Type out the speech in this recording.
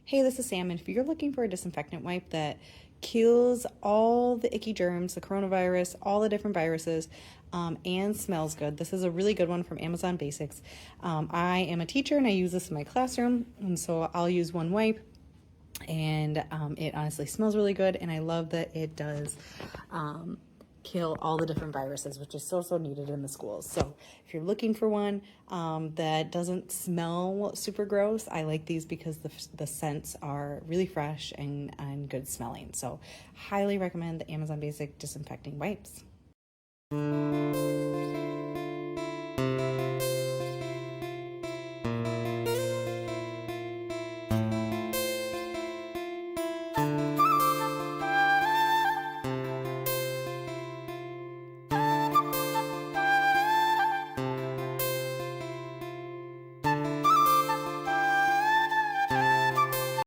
Hey, this is Sam, and if you're looking for a disinfectant wipe that kills all the icky germs, the coronavirus, all the different viruses, and smells good, this is a really good one from Amazon Basics. I am a teacher and I use this in my classroom, and so I'll use one wipe, and it honestly smells really good, and I love that it does kill all the different viruses, which is so needed in the schools. So if you're looking for one that doesn't smell super gross, I like these because the scents are really fresh and good smelling. So highly recommend the Amazon Basic disinfecting wipes.